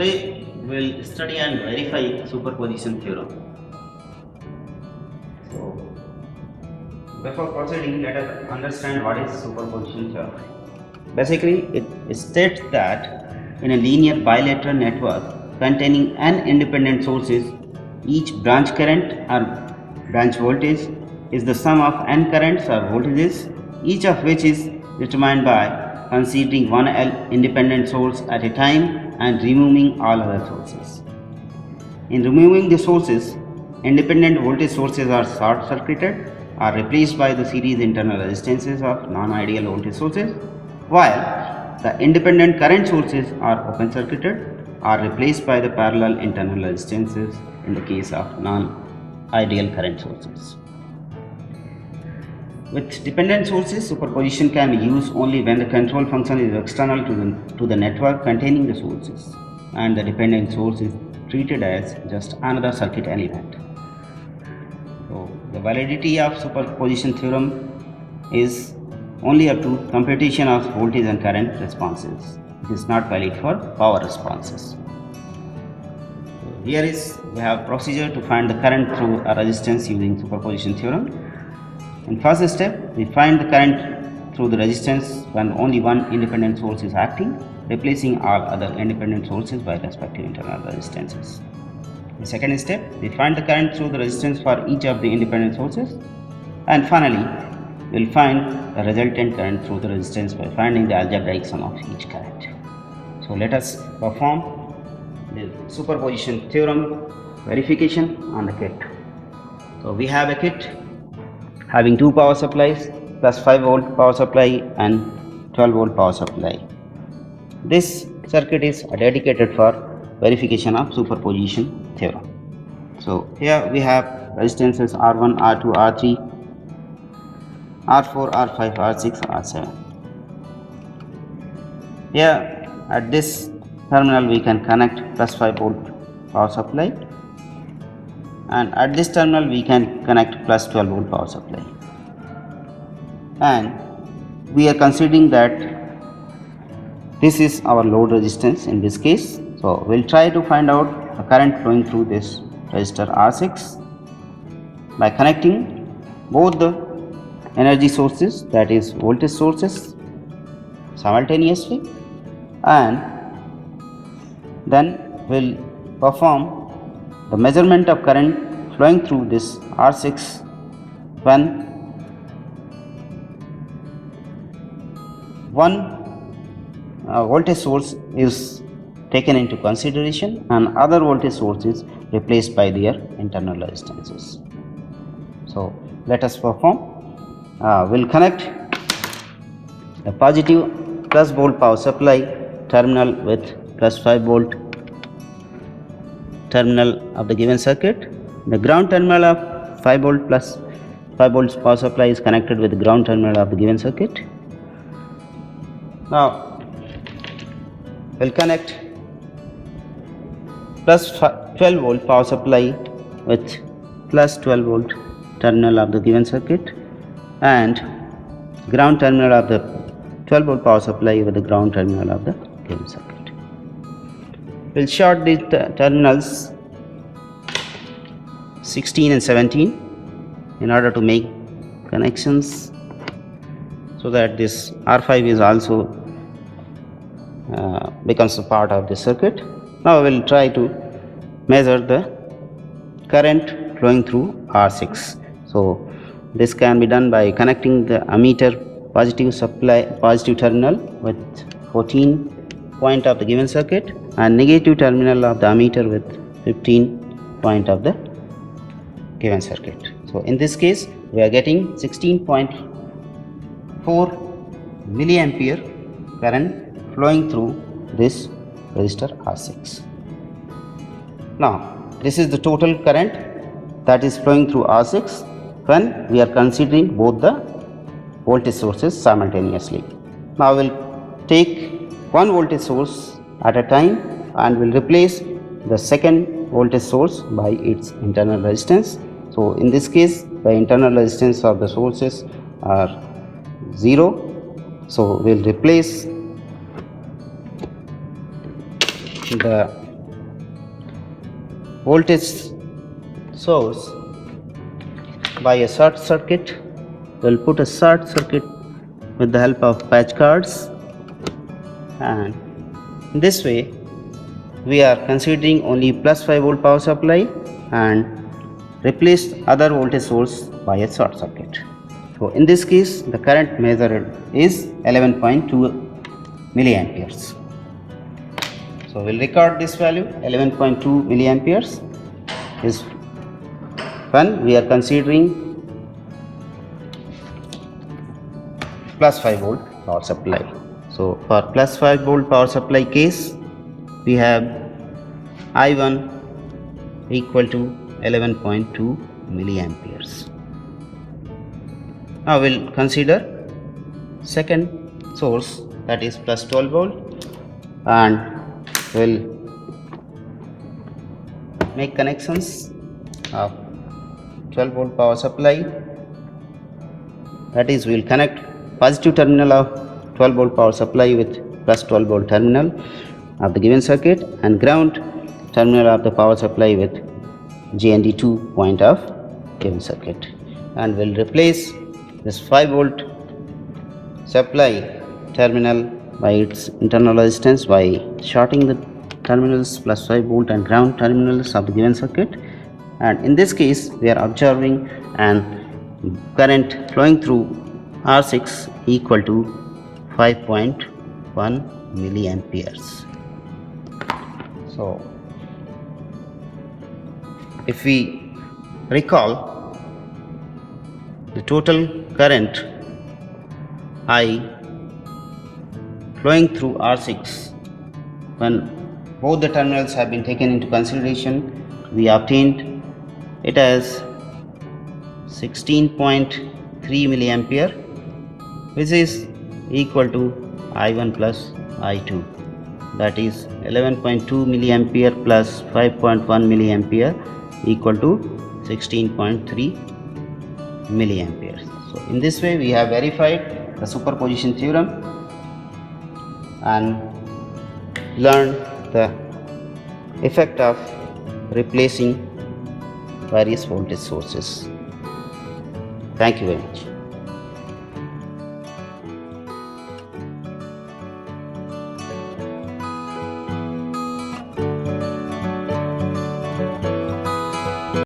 Today we'll study and verify superposition theorem. So before proceeding, let us understand what is superposition theorem. Basically, it states that in a linear bilateral network containing n independent sources, each branch current or branch voltage is the sum of n currents or voltages, each of which is determined by considering one independent source at a time and removing all other sources. In removing the sources, independent voltage sources are short circuited or replaced by the series internal resistances of non-ideal voltage sources, while the independent current sources are open circuited or replaced by the parallel internal resistances in the case of non-ideal current sources. With dependent sources, superposition can be used only when the control function is external to the network containing the sources and the dependent source is treated as just another circuit element. So, the validity of superposition theorem is only up to computation of voltage and current responses. It is not valid for power responses. So, here is we have procedure to find the current through a resistance using superposition theorem. In first step, we find the current through the resistance when only one independent source is acting, replacing all other independent sources by respective internal resistances. In second step, we find the current through the resistance for each of the independent sources, and finally, we will find the resultant current through the resistance by finding the algebraic sum of each current. So let us perform the superposition theorem verification on the kit. So we have a kit having two power supplies, plus 5 volt power supply and 12 volt power supply. This circuit is dedicated for verification of superposition theorem. So here we have resistances R1, R2, R3, R4, R5, R6, R7. Here at this terminal we can connect plus 5 volt power supply, and at this terminal we can connect plus 12 volt power supply, and we are considering that this is our load resistance in this case. So we'll try to find out the current flowing through this resistor R6 by connecting both the energy sources, that is voltage sources, simultaneously, and then we'll perform the measurement of current flowing through this R6 when one voltage source is taken into consideration and other voltage source is replaced by their internal resistances. So let us perform. We'll connect the positive plus volt power supply terminal with plus 5 volt terminal of the given circuit. The ground terminal of 5 volt plus 5 volts power supply is connected with the ground terminal of the given circuit. Now we'll connect plus 12 volt power supply with plus 12 volt terminal of the given circuit and ground terminal of the 12 volt power supply with the ground terminal of the given circuit. We'll short these terminals 16 and 17 in order to make connections so that this R5 is also becomes a part of the circuit. Now we will try to measure the current flowing through R6. So this can be done by connecting the ammeter positive terminal with 14 point of the given circuit and negative terminal of the ammeter with 15 point of the given circuit. So in this case we are getting 16.4 milliampere current flowing through this resistor R6. Now this is the total current that is flowing through R6 when we are considering both the voltage sources simultaneously. Now we will take one voltage source at a time and will replace the second voltage source by its internal resistance. So in this case the internal resistance of the sources are 0. So we will replace the voltage source by a short circuit. We'll put a short circuit with the help of patch cards, and in this way we are considering only plus 5 volt power supply and replace other voltage source by a short circuit. So in this case the current measured is 11.2 milliamperes. So we'll record this value. 11.2 milliamperes is when we are considering plus 5 volt power supply. So for plus 5 volt power supply case, we have I1 equal to 11.2 milliamperes. Now we'll consider second source, that is plus 12 volt, and we'll make connections of 12 volt power supply. That is, we'll connect positive terminal of 12 volt power supply with plus 12 volt terminal of the given circuit, and ground terminal of the power supply with GND2 point of given circuit, and we'll replace this 5 volt supply terminal by its internal resistance by shorting the terminals plus 5 volt and ground terminals of the given circuit. And in this case we are observing an current flowing through R6 equal to 5.1 milliamperes. So if we recall, the total current I flowing through R6, when both the terminals have been taken into consideration, we obtained it as 16.3 milliampere, which is equal to I1 plus I2, that is 11.2 milliampere plus 5.1 milliampere equal to 16.3 milliamperes. So in this way we have verified the superposition theorem and learned the effect of replacing various voltage sources. Thank you very much.